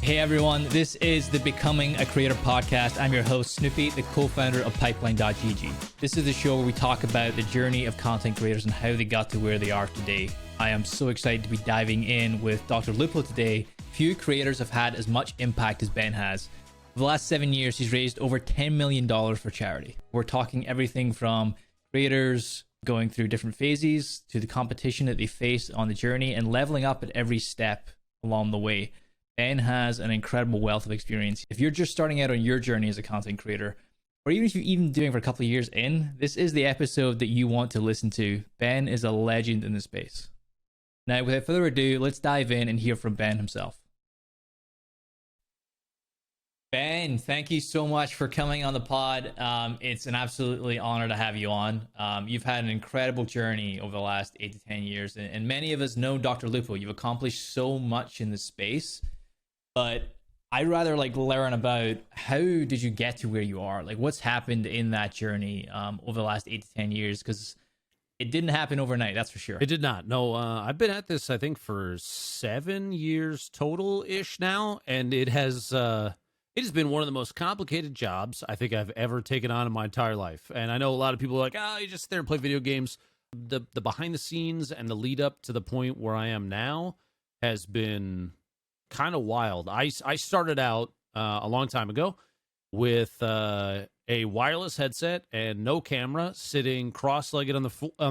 Hey everyone, this is the Becoming a Creator podcast. I'm your host, Snoopeh, the co-founder of Pipeline.gg. This is the show where we talk about the journey of content creators and how they got to where they are today. I am so excited to be diving in with Dr. Lupo today. Few creators have had as much impact as Ben has. For the last 7 years, he's raised over $10 million for charity. We're talking everything from creators going through different phases to the competition that they face on the journey and leveling up at every step along the way. Ben has an incredible wealth of experience. If you're just starting out on your journey as a content creator, or even if you're even doing it for a couple of years in, this is the episode that you want to listen to. Ben is a legend in the space. Now, without further ado, let's dive in and hear from Ben himself. Ben, thank you so much for coming on the pod. It's an absolutely honor to have you on. You've had an incredible journey over the last 8 to 10 years, and many of us know Dr. Lupo. You've accomplished so much in this space. But I'd rather learn about how did you get to where you are? Like what's happened in that journey over the last 8 to 10 years? Because it didn't happen overnight, that's for sure. It did not. No, I've been at this, I think, for 7 years total-ish now. And it has been one of the most complicated jobs I think I've ever taken on in my entire life. And I know a lot of people are like, you just sit there and play video games. The behind the scenes and the lead up to the point where I am now has been kind of wild. I started out a long time ago with a wireless headset and no camera, sitting cross-legged on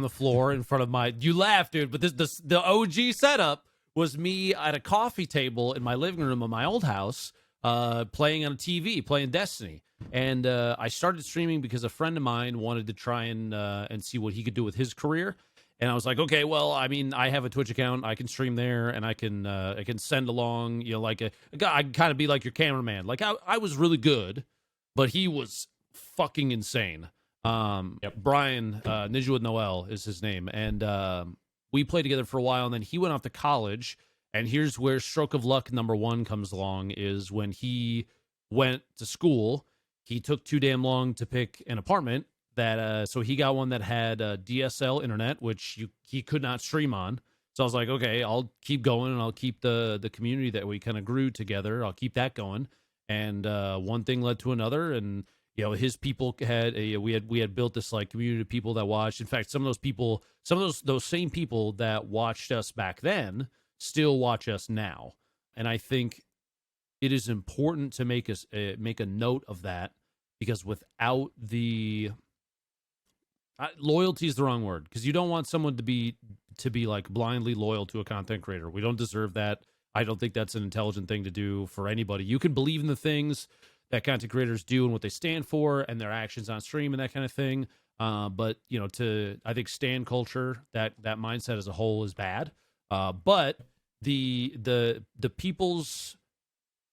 the floor in front of my. You laugh, dude, but the OG setup was me at a coffee table in my living room of my old house, playing on a TV, playing Destiny. And I started streaming because a friend of mine wanted to try and see what he could do with his career. And I was like, okay, well, I mean, I have a Twitch account. I can stream there, and I can send along, I can kind of be like your cameraman. Like I was really good, but he was fucking insane. Brian Ninja with Noel is his name, and we played together for a while. And then he went off to college. And here's where stroke of luck number one comes along: is when he went to school, he took too damn long to pick an apartment. So he got one that had DSL internet, which he could not stream on. So I was like, okay, I'll keep going, and I'll keep the community that we kind of grew together. I'll keep that going. And one thing led to another, and his people had we had built this community of people that watched. In fact, some of those same people that watched us back then still watch us now. And I think it is important to make a note of that, because without the loyalty is the wrong word, because you don't want someone to be blindly loyal to a content creator. We don't deserve that. I don't think that's an intelligent thing to do for anybody. You can believe in the things that content creators do and what they stand for and their actions on stream and that kind of thing. But I think stan culture, that mindset as a whole is bad. But the people's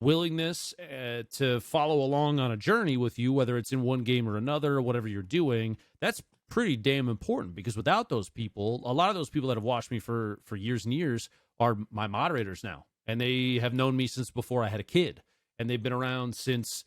willingness to follow along on a journey with you, whether it's in one game or another, or whatever you're doing, that's pretty damn important. Because without those people, a lot of those people that have watched me for years and years are my moderators now, and they have known me since before I had a kid, and they've been around since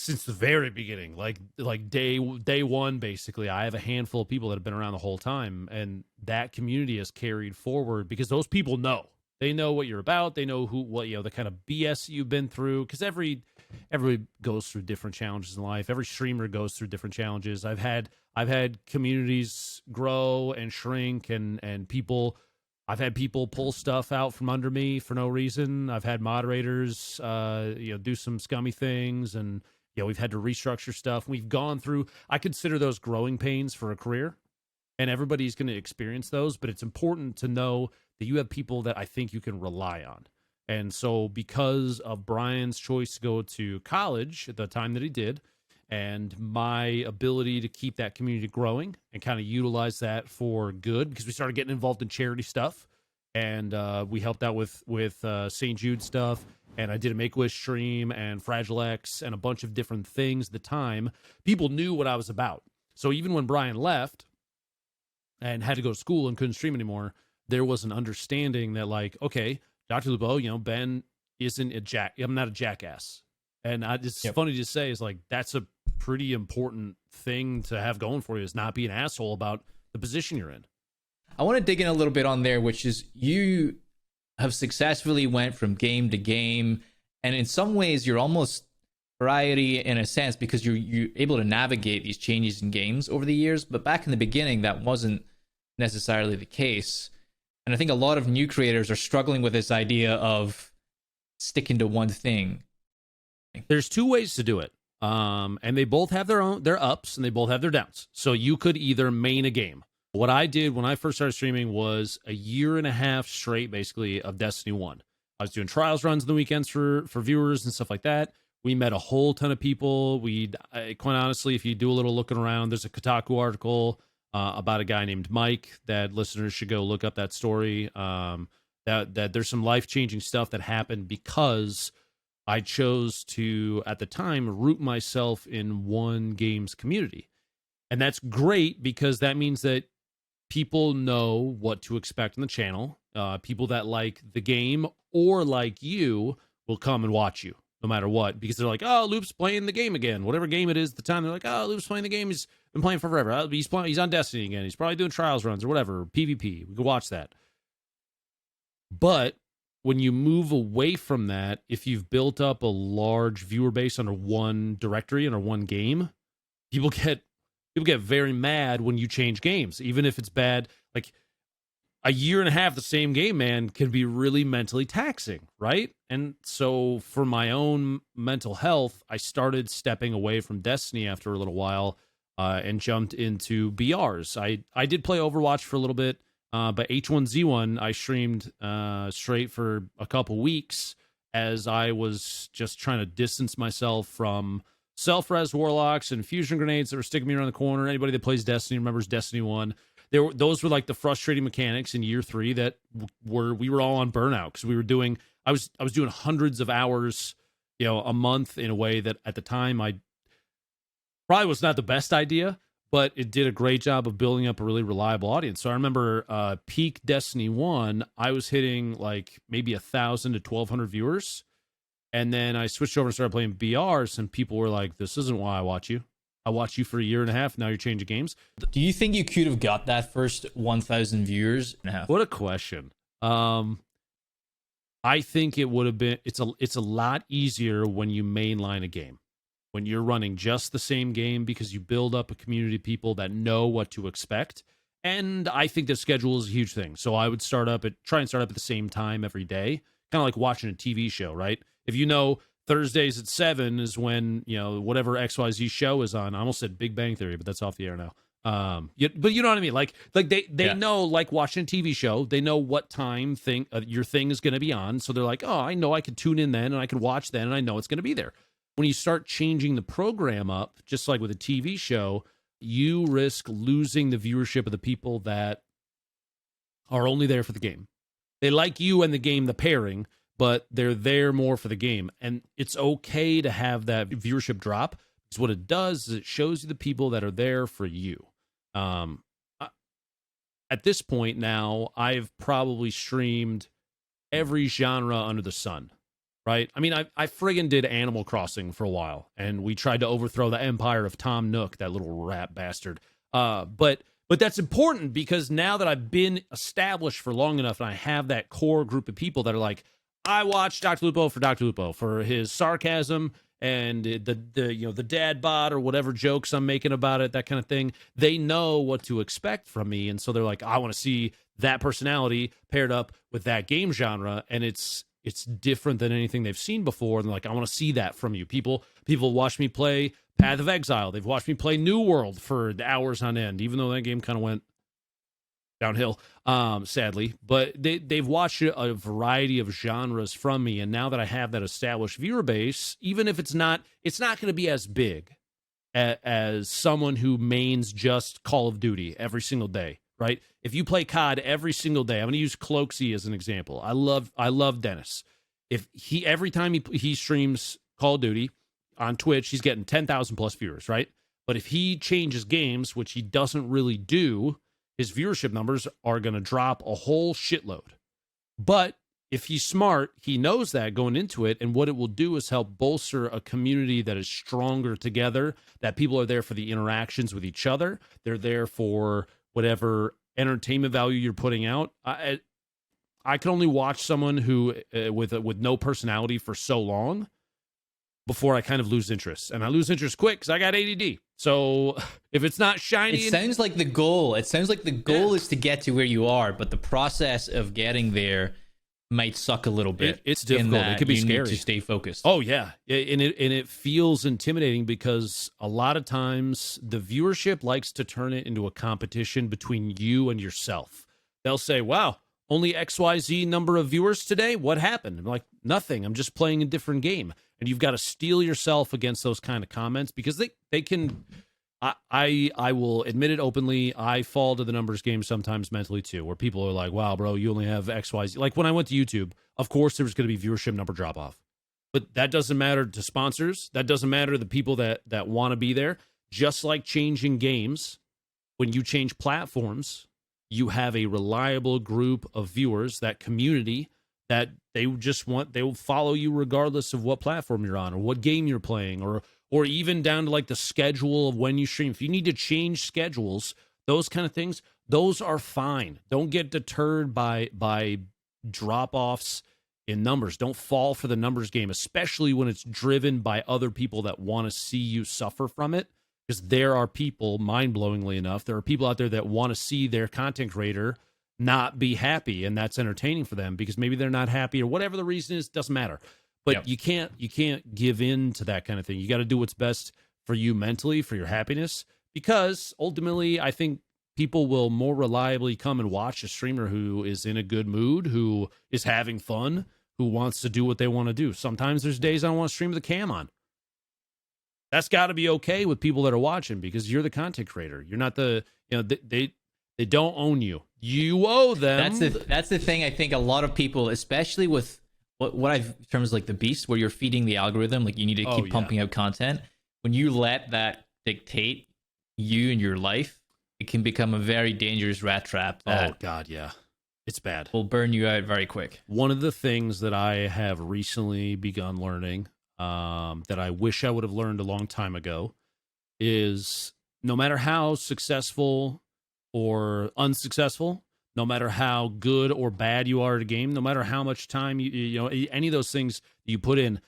the very beginning, like day one. Basically, I have a handful of people that have been around the whole time, and that community has carried forward because those people know. They know what you're about. They know the kind of BS you've been through. Because everybody goes through different challenges in life. Every streamer goes through different challenges. I've had communities grow and shrink, and people. I've had people pull stuff out from under me for no reason. I've had moderators, do some scummy things, and we've had to restructure stuff. We've gone through. I consider those growing pains for a career, and everybody's going to experience those. But it's important to know that you have people that I think you can rely on. And so because of Brian's choice to go to college at the time that he did, and my ability to keep that community growing and kind of utilize that for good, because we started getting involved in charity stuff, and we helped out with St. Jude stuff, and I did a Make-A-Wish stream and Fragile X and a bunch of different things at the time. People knew what I was about. So even when Brian left and had to go to school and couldn't stream anymore, there was an understanding that okay, Dr. Lupo, Ben isn't I'm not a jackass. And it's funny to say is that's a pretty important thing to have going for you, is not be an asshole about the position you're in. I want to dig in a little bit on there, which is you have successfully went from game to game And in some ways, you're almost variety in a sense because you're able to navigate these changes in games over the years. But back in the beginning, that wasn't necessarily the case. And I think a lot of new creators are struggling with this idea of sticking to one thing. There's two ways to do it. And they both have their ups and they both have their downs. So you could either main a game. What I did when I first started streaming was a year and a half straight, basically, of Destiny 1. I was doing trials runs on the weekends for viewers and stuff like that. We met a whole ton of people. Quite honestly, if you do a little looking around, there's a Kotaku article about a guy named Mike that listeners should go look up that story. That there's some life-changing stuff that happened because I chose to, at the time, root myself in one game's community. And that's great because that means that people know what to expect on the channel. People that like the game or like you will come and watch you no matter what, because they're like, oh, Loop's playing the game again. Whatever game it is at the time, they're like, oh, Loop's playing the game. He's been playing forever. He's on Destiny again. He's probably doing trials runs or whatever, PvP. We could watch that. But when you move away from that, if you've built up a large viewer base under one directory, under one game, people get very mad when you change games, even if it's bad. Like a year and a half, the same game, man, can be really mentally taxing, right? And so for my own mental health, I started stepping away from Destiny after a little while and jumped into BRs. I did play Overwatch for a little bit, but H1Z1, I streamed straight for a couple weeks as I was just trying to distance myself from self-res warlocks and fusion grenades that were sticking me around the corner. Anybody that plays Destiny remembers Destiny 1. Those were like the frustrating mechanics in year 3 that we were all on burnout because I was doing hundreds of hours, a month in a way that at the time I probably was not the best idea, but it did a great job of building up a really reliable audience. So I remember peak Destiny 1, I was hitting like maybe 1,000 to 1,200 viewers. And then I switched over and started playing BRs, and people were like, this isn't why I watch you. I watched you for a year and a half. Now you're changing games. Do you think you could have got that first 1,000 viewers and a half? What a question. I think it would have been, it's a lot easier when you mainline a game, when you're running just the same game, because you build up a community of people that know what to expect. And I think the schedule is a huge thing. So I would try and start up at the same time every day, kind of like watching a TV show, right? If you know Thursdays at 7 is when, whatever XYZ show is on. I almost said Big Bang Theory, but that's off the air now. But you know what I mean? Like they know, like watching a TV show, they know what time your thing is going to be on. So they're like, oh, I know I could tune in then and I could watch then and I know it's going to be there. When you start changing the program up, just like with a TV show, you risk losing the viewership of the people that are only there for the game. They like you and the game, the pairing, but they're there more for the game. And it's okay to have that viewership drop, because what it does is it shows you the people that are there for you. At this point now, I've probably streamed every genre under the sun, right? I mean, I friggin' did Animal Crossing for a while, and we tried to overthrow the empire of Tom Nook, that little rat bastard. But that's important, because now that I've been established for long enough and I have that core group of people that are like, I watch DrLupo for his sarcasm and the dad bod or whatever jokes I'm making about it, that kind of thing. They know what to expect from me, and so they're like, I want to see that personality paired up with that game genre, and it's different than anything they've seen before. And they're like, I want to see that from you. People watch me play Path of Exile. They've watched me play New World for hours on end, even though that game kind of went downhill, sadly. But they've watched a variety of genres from me, and now that I have that established viewer base, even if it's not going to be as big as someone who mains just Call of Duty every single day, right? If you play COD every single day, I'm going to use Cloaksy as an example. I love Dennis. If every time he streams Call of Duty on Twitch, he's getting 10,000 plus viewers, right? But if he changes games, which he doesn't really do, his viewership numbers are going to drop a whole shitload. But if he's smart, he knows that going into it, and what it will do is help bolster a community that is stronger together, that people are there for the interactions with each other. They're there for whatever entertainment value you're putting out. I can only watch someone who with no personality for so long before I kind of lose interest. And I lose interest quick because I got ADD. So if it's not shiny... It sounds like the goal. It sounds like the goal is to get to where you are, but the process of getting there might suck a little bit. It's difficult. It could be scary. Need to stay focused. Oh, yeah. And it feels intimidating because a lot of times the viewership likes to turn it into a competition between you and yourself. They'll say, wow, only XYZ number of viewers today? What happened? I'm like, nothing. I'm just playing a different game. And you've got to steel yourself against those kind of comments because they can... I will admit it openly. I fall to the numbers game sometimes mentally too, where people are like, wow, bro, you only have XYZ. Like when I went to YouTube, of course there was going to be viewership number drop off. But that doesn't matter to sponsors. That doesn't matter to the people that want to be there. Just like changing games, when you change platforms, you have a reliable group of viewers, that community that they will follow you regardless of what platform you're on or what game you're playing or even down to like the schedule of when you stream. If you need to change schedules, those kind of things, those are fine. Don't get deterred by drop-offs in numbers. Don't fall for the numbers game, especially when it's driven by other people that want to see you suffer from it. Because there are people, mind-blowingly enough, there are people out there that want to see their content creator not be happy, and that's entertaining for them because maybe they're not happy or whatever the reason is, doesn't matter. But you can't give in to that kind of thing. You got to do what's best for you mentally, for your happiness, because ultimately I think people will more reliably come and watch a streamer who is in a good mood, who is having fun, who wants to do what they want to do. Sometimes there's days I don't want to stream with a cam on. That's got to be okay with people that are watching because you're the content creator. You're not they don't own you. You owe them. That's the thing. I think a lot of people, especially with what I've in terms of like the beast, where you're feeding the algorithm, like you need to keep pumping out content. When you let that dictate you and your life, it can become a very dangerous rat trap. Oh God, yeah, it's bad. Will burn you out very quick. One of the things that I have recently begun learning, that I wish I would have learned a long time ago, is no matter how successful or unsuccessful, no matter how good or bad you are at a game, no matter how much time you any of those things you put in,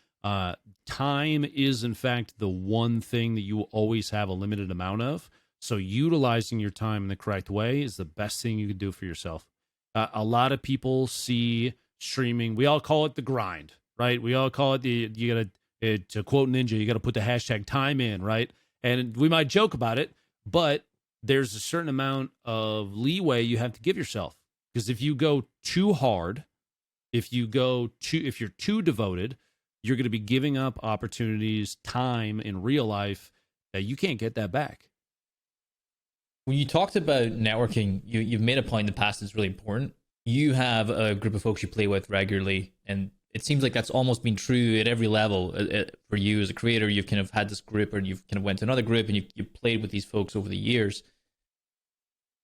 time is in fact the one thing that you always have a limited amount of. So utilizing your time in the correct way is the best thing you can do for yourself. A lot of people see streaming, we all call it the grind, right? We all call it you gotta, to quote Ninja, you gotta put the hashtag time in, right? And we might joke about it, but there's a certain amount of leeway you have to give yourself. Because if you go too hard, if you're too devoted, you're going to be giving up opportunities, time in real life that you can't get that back. When you talked about networking, you've made a point in the past that's really important. You have a group of folks you play with regularly, and it seems like that's almost been true at every level. For you as a creator, you've kind of had this group, or you've kind of went to another group, and you've played with these folks over the years.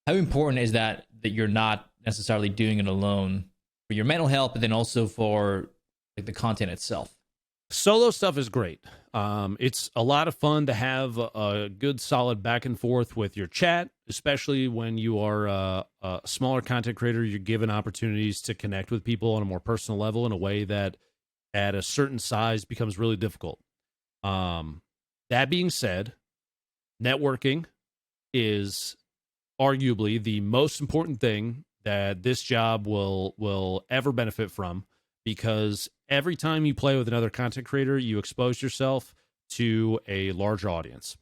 How important is that you're not necessarily doing it alone for your mental health, but then also for like the content itself? Solo stuff is great. It's a lot of fun to have a good, solid back and forth with your chat, especially when you are a smaller content creator. You're given opportunities to connect with people on a more personal level in a way that at a certain size becomes really difficult. That being said, networking is arguably the most important thing that this job will ever benefit from, because every time you play with another content creator, you expose yourself to a larger audience.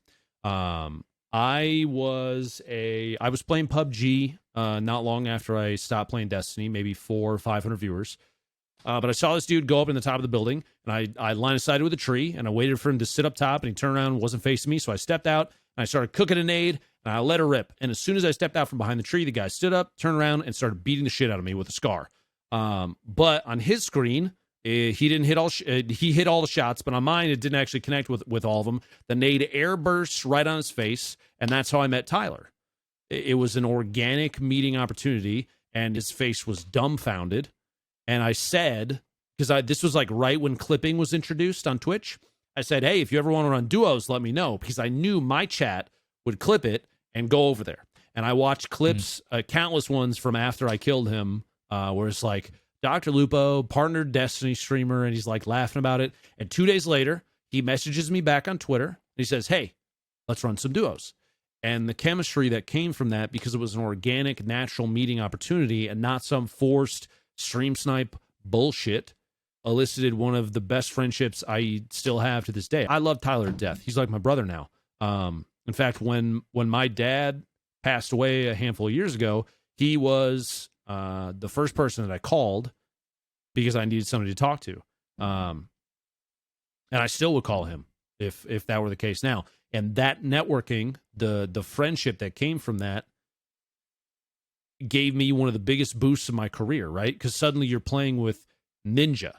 I was playing PUBG not long after I stopped playing Destiny, maybe 400 or 500 viewers. But I saw this dude go up in the top of the building, and I line of sighted with a tree, and I waited for him to sit up top, and he turned around and wasn't facing me, so I stepped out, and I started cooking a nade, and I let her rip. And as soon as I stepped out from behind the tree, the guy stood up, turned around, and started beating the shit out of me with a scar. But on his screen, he didn't hit all. He hit all the shots, but on mine, it didn't actually connect with all of them. The nade air bursts right on his face, and that's how I met Tyler. It was an organic meeting opportunity, and his face was dumbfounded. And I said, because this was like right when clipping was introduced on Twitch, I said, hey, if you ever want to run duos, let me know, because I knew my chat would clip it and go over there. And I watched clips, countless ones from after I killed him, where it's like Dr. Lupo, partnered Destiny streamer, and he's like laughing about it. And 2 days later, he messages me back on Twitter. And he says, hey, let's run some duos. And the chemistry that came from that, because it was an organic, natural meeting opportunity and not some forced stream snipe bullshit, elicited one of the best friendships I still have to this day. I love Tyler to death. He's like my brother now. In fact, when my dad passed away a handful of years ago, he was the first person that I called because I needed somebody to talk to. And I still would call him if that were the case now. And that networking, the friendship that came from that, gave me one of the biggest boosts of my career, right? Because suddenly you're playing with Ninja,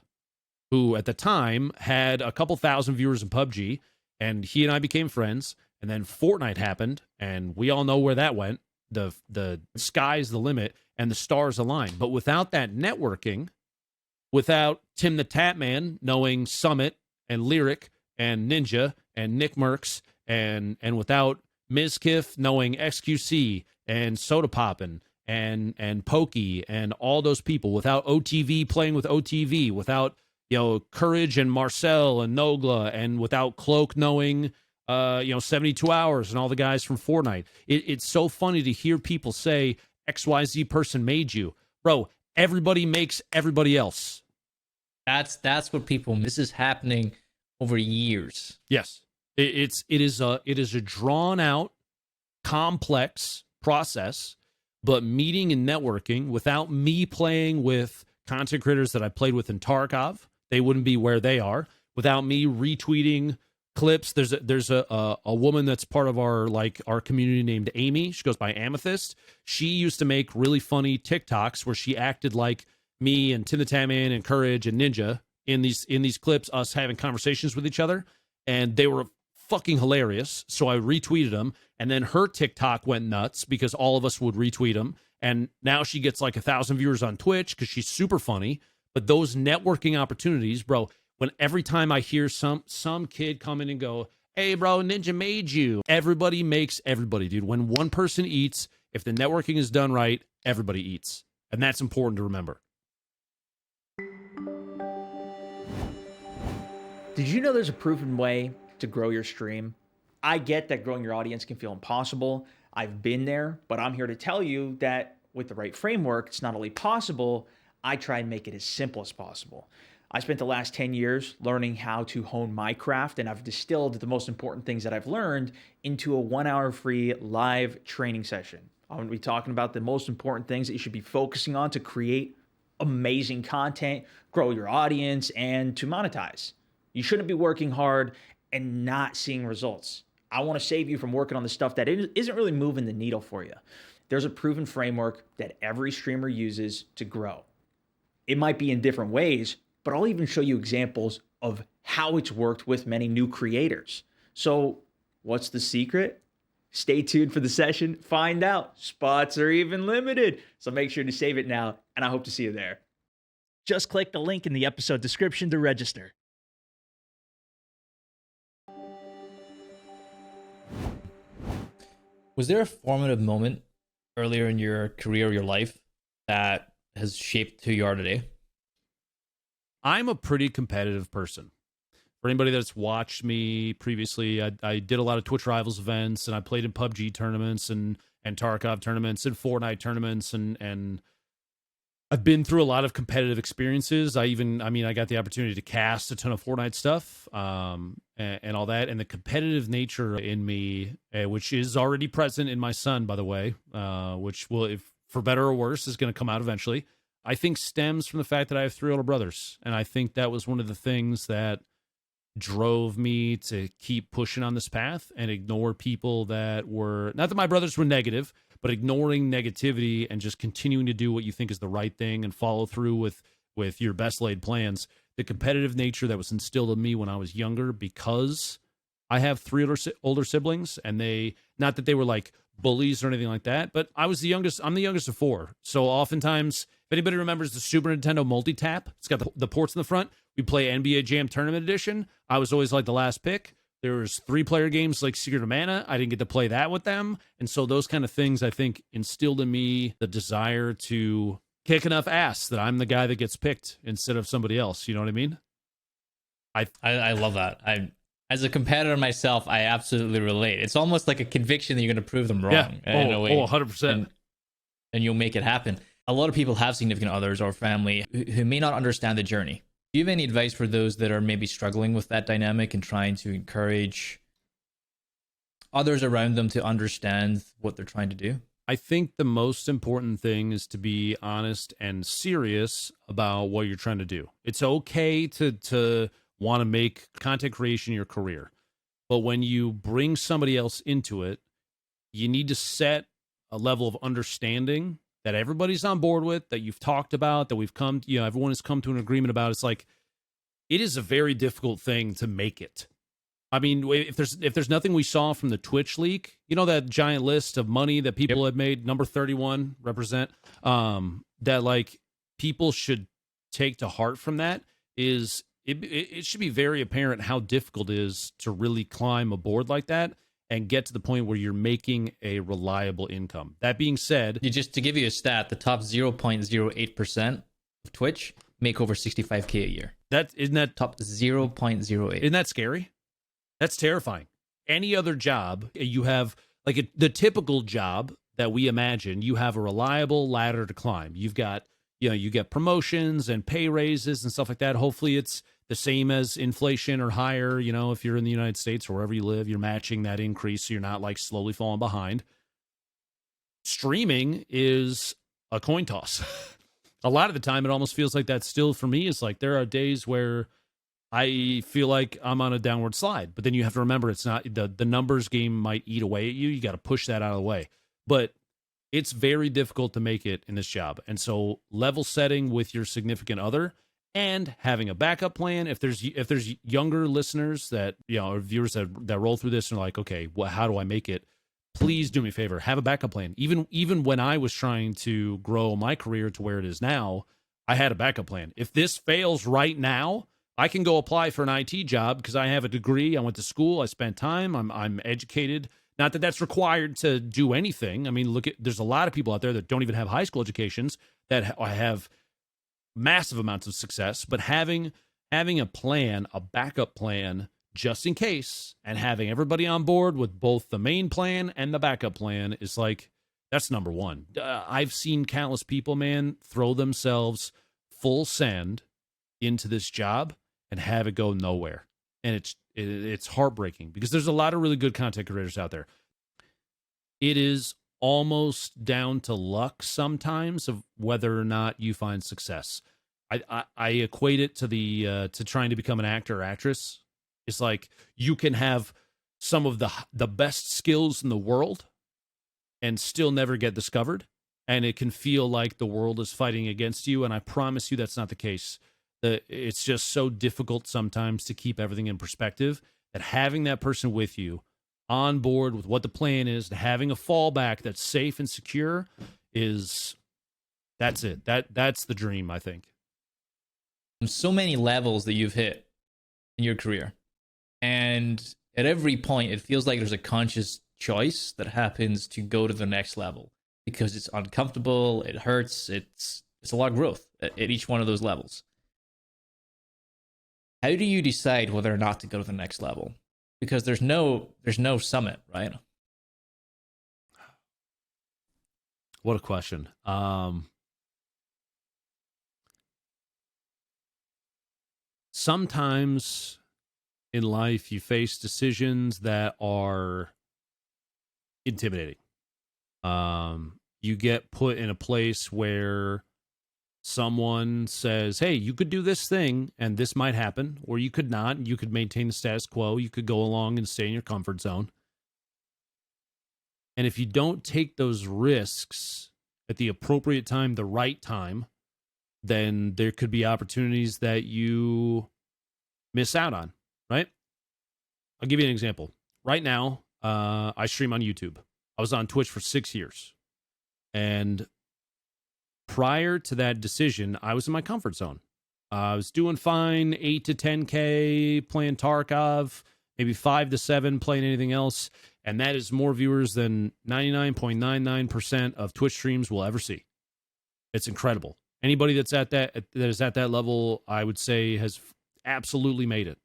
who at the time had a couple thousand viewers in PUBG, and he and I became friends. And then Fortnite happened, and we all know where that went. The sky's the limit, and the stars align. But without that networking, without Tim the Tatman knowing Summit and Lyric and Ninja and Nick Merckx, and without Mizkif knowing XQC and Soda Poppin' and Pokey and all those people, without OTV playing with OTV, without Courage and Marcel and Nogla, and without Cloak knowing 72 Hours and all the guys from Fortnite. It's so funny to hear people say XYZ person made you. Bro, everybody makes everybody else. That's what people, this is happening over years. Yes. It is a drawn out, complex process, but meeting and networking, without me playing with content creators that I played with in Tarkov, they wouldn't be where they are. Without me retweeting clips, there's a woman that's part of our community named Amy. She goes by Amethyst. She used to make really funny TikToks where she acted like me and Tim the Tatman and Courage and Ninja in these clips, us having conversations with each other, and they were fucking hilarious. So I retweeted them, and then her TikTok went nuts because all of us would retweet them, and now she gets like 1,000 viewers on Twitch because she's super funny. But those networking opportunities, bro, when every time I hear some kid come in and go, hey bro, Ninja made you, everybody makes everybody, dude. When one person eats, if the networking is done right, everybody eats, and that's important to remember. Did you know there's a proven way to grow your stream? I get that growing your audience can feel impossible. I've been there, but I'm here to tell you that with the right framework, it's not only possible, I try and make it as simple as possible. I spent the last 10 years learning how to hone my craft, and I've distilled the most important things that I've learned into a 1-hour free live training session. I'm going to be talking about the most important things that you should be focusing on to create amazing content, grow your audience, and to monetize. You shouldn't be working hard and not seeing results. I want to save you from working on the stuff that isn't really moving the needle for you. There's a proven framework that every streamer uses to grow. It might be in different ways, but I'll even show you examples of how it's worked with many new creators. So what's the secret? Stay tuned for the session. Find out. Spots are even limited. So make sure to save it now, and I hope to see you there. Just click the link in the episode description to register. Was there a formative moment earlier in your career or your life that has shaped who you are today? I'm a pretty competitive person. For anybody that's watched me previously, I did a lot of Twitch Rivals events, and I played in PUBG tournaments and Tarkov tournaments and Fortnite tournaments, and I've been through a lot of competitive experiences. I got the opportunity to cast a ton of Fortnite stuff, and all that. And the competitive nature in me, which is already present in my son, by the way, which will, if for better or worse, is going to come out eventually, I think stems from the fact that I have 3 older brothers. And I think that was one of the things that drove me to keep pushing on this path and ignore people that were, not that my brothers were negative, but ignoring negativity and just continuing to do what you think is the right thing and follow through with your best laid plans. The competitive nature that was instilled in me when I was younger, because I have 3 older siblings, and they, not that they were like bullies or anything like that, but I was the youngest. I'm the youngest of 4. So oftentimes, if anybody remembers the Super Nintendo multi-tap, it's got the ports in the front. We play NBA Jam Tournament Edition. I was always like the last pick. There was 3-player games like Secret of Mana. I didn't get to play that with them. And so those kind of things, I think, instilled in me the desire to kick enough ass that I'm the guy that gets picked instead of somebody else. You know what I mean? I love that. As a competitor myself, I absolutely relate. It's almost like a conviction that you're going to prove them wrong. Yeah. In a way. 100%. And you'll make it happen. A lot of people have significant others or family who may not understand the journey. Do you have any advice for those that are maybe struggling with that dynamic and trying to encourage others around them to understand what they're trying to do? I think the most important thing is to be honest and serious about what you're trying to do. It's okay to want to make content creation your career, but when you bring somebody else into it, you need to set a level of understanding that everybody's on board with, that you've talked about, that we've come, everyone has come to an agreement about. It's like, it is a very difficult thing to make it. I mean, if there's nothing we saw from the Twitch leak, that giant list of money that people had made, number 31 represent, that like people should take to heart from that is it should be very apparent how difficult it is to really climb a board like that and get to the point where you're making a reliable income. That being said, to give you a stat, the top 0.08% of Twitch make over 65K a year. Isn't that top 0.08? Isn't that scary? That's terrifying. Any other job, you have like the typical job that we imagine, you have a reliable ladder to climb. You've got, you get promotions and pay raises and stuff like that. Hopefully it's the same as inflation or higher. If you're in the United States or wherever you live, you're matching that increase so you're not like slowly falling behind. Streaming is a coin toss. A lot of the time, it almost feels like that still for me. It's like there are days where I feel like I'm on a downward slide, but then you have to remember it's not the numbers game might eat away at you. You got to push that out of the way, but it's very difficult to make it in this job. And so level setting with your significant other and having a backup plan. If there's younger listeners that, or viewers that roll through this and are like, okay, well, how do I make it? Please do me a favor, have a backup plan. Even when I was trying to grow my career to where it is now, I had a backup plan. If this fails right now, I can go apply for an IT job because I have a degree. I went to school. I spent time. I'm educated. Not that that's required to do anything. I mean, there's a lot of people out there that don't even have high school educations that have massive amounts of success. But having a plan, a backup plan, just in case, and having everybody on board with both the main plan and the backup plan is like, that's number one. I've seen countless people, man, throw themselves full send into this job and have it go nowhere. And it's heartbreaking because there's a lot of really good content creators out there. It is almost down to luck sometimes of whether or not you find success. I equate it to to trying to become an actor or actress. It's like you can have some of the best skills in the world and still never get discovered. And it can feel like the world is fighting against you. And I promise you that's not the case. It's just so difficult sometimes to keep everything in perspective that having that person with you on board with what the plan is, having a fallback that's safe and secure that's it. That's the dream, I think. So many levels that you've hit in your career. And at every point, it feels like there's a conscious choice that happens to go to the next level because it's uncomfortable, it hurts, it's a lot of growth at each one of those levels. How do you decide whether or not to go to the next level? Because there's no summit, right? What a question. Sometimes in life you face decisions that are intimidating. You get put in a place where someone says, hey, you could do this thing and this might happen, or you could not. You could maintain the status quo. You could go along and stay in your comfort zone. And if you don't take those risks at the appropriate time, the right time, then there could be opportunities that you miss out on, right? I'll give you an example. Right now, I stream on YouTube. I was on Twitch for 6 years. And prior to that decision, I was in my comfort zone. I was doing fine, 8 to 10K playing Tarkov, maybe 5 to 7 playing anything else. And that is more viewers than 99.99% of Twitch streams will ever see. It's incredible. Anybody that is at that level, I would say, has absolutely made it.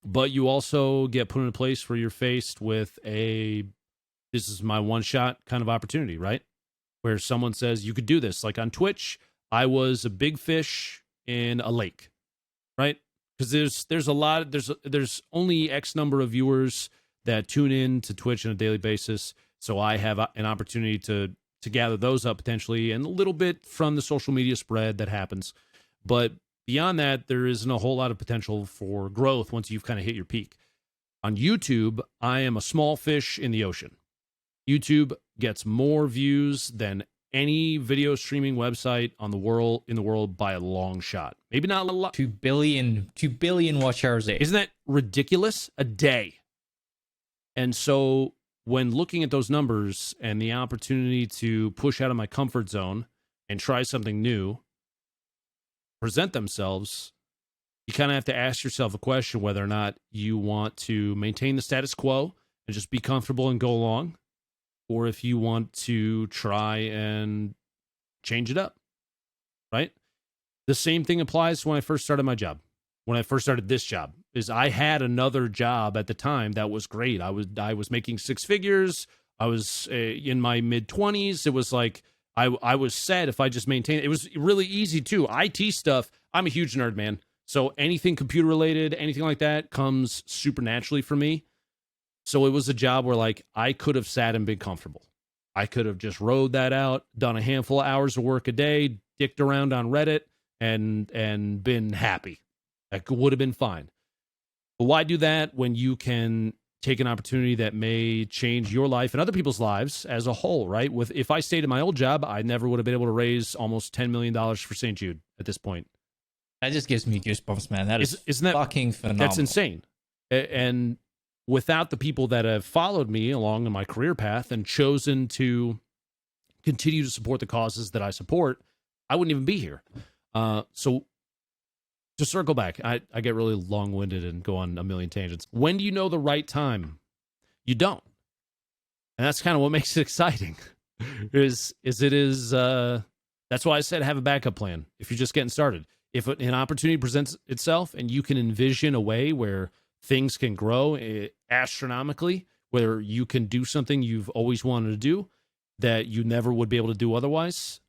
But you also get put in a place where you're faced with this is my one shot kind of opportunity, right? Where someone says you could do this. Like on Twitch, I was a big fish in a lake, right? Because there's only X number of viewers that tune in to Twitch on a daily basis. So I have an opportunity to gather those up potentially, and a little bit from the social media spread that happens. But beyond that, there isn't a whole lot of potential for growth once you've kind of hit your peak. On YouTube, I am a small fish in the ocean. YouTube gets more views than any video streaming website in the world by a long shot. Maybe not a lot. 2 billion watch hours a day. Isn't that ridiculous? A day. And so when looking at those numbers and the opportunity to push out of my comfort zone and try something new present themselves, you kind of have to ask yourself a question whether or not you want to maintain the status quo and just be comfortable and go along, or if you want to try and change it up, right? The same thing applies to when I first started my job. When I first started this job, is I had another job at the time that was great. I was making six figures. I was in my mid-20s. It was like I was set if I just maintained. It was really easy too. IT stuff, I'm a huge nerd, man. So anything computer related, anything like that comes super naturally for me. So it was a job where like I could have sat and been comfortable. I could have just rode that out, done a handful of hours of work a day, dicked around on Reddit, and been happy. That would have been fine. But why do that when you can take an opportunity that may change your life and other people's lives as a whole, right? If I stayed in my old job, I never would have been able to raise almost $10 million for St. Jude at this point. That just gives me goosebumps, man. Isn't that fucking phenomenal? That's insane. And without the people that have followed me along in my career path and chosen to continue to support the causes that I support, I wouldn't even be here. So to circle back, I get really long-winded and go on a million tangents. When do you know the right time? You don't. And that's kind of what makes it exciting. That's why I said have a backup plan if you're just getting started. If an opportunity presents itself and you can envision a way where things can grow astronomically, where you can do something you've always wanted to do that you never would be able to do otherwise,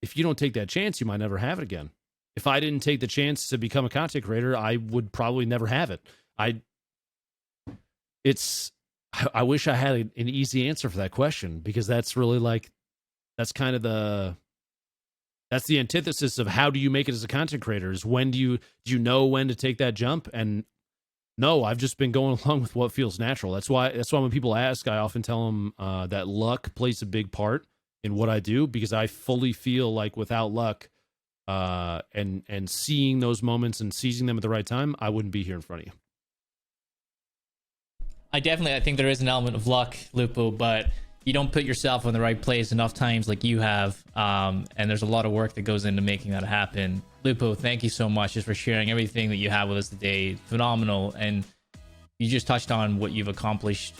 if you don't take that chance, you might never have it again. If I didn't take the chance to become a content creator, I would probably never have it. I wish I had an easy answer for that question, because that's really like, that's the antithesis of how do you make it as a content creator, is when do you know when to take that jump? And no, I've just been going along with what feels natural. That's why when people ask, I often tell them that luck plays a big part in what I do, because I fully feel like without luck, and seeing those moments and seizing them at the right time, I wouldn't be here in front of you. I think there is an element of luck, Lupo, but you don't put yourself in the right place enough times like you have, and there's a lot of work that goes into making that happen. Lupo, thank you so much just for sharing everything that you have with us today. Phenomenal. And you just touched on what you've accomplished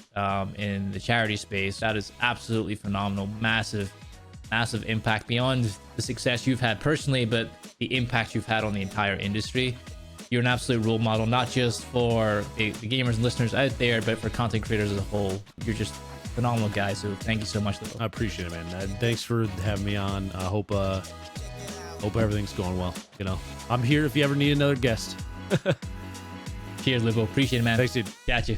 in the charity space. That is absolutely phenomenal. Massive impact beyond the success you've had personally, but the impact you've had on the entire industry. You're an absolute role model, not just for the gamers and listeners out there, but for content creators as a whole. You're just a phenomenal guy. So thank you so much, Lupo. I appreciate it, man. Thanks for having me on. I hope everything's going well. You know, I'm here if you ever need another guest. Cheers, Lupo. Appreciate it, man. Thanks, dude. Gotcha.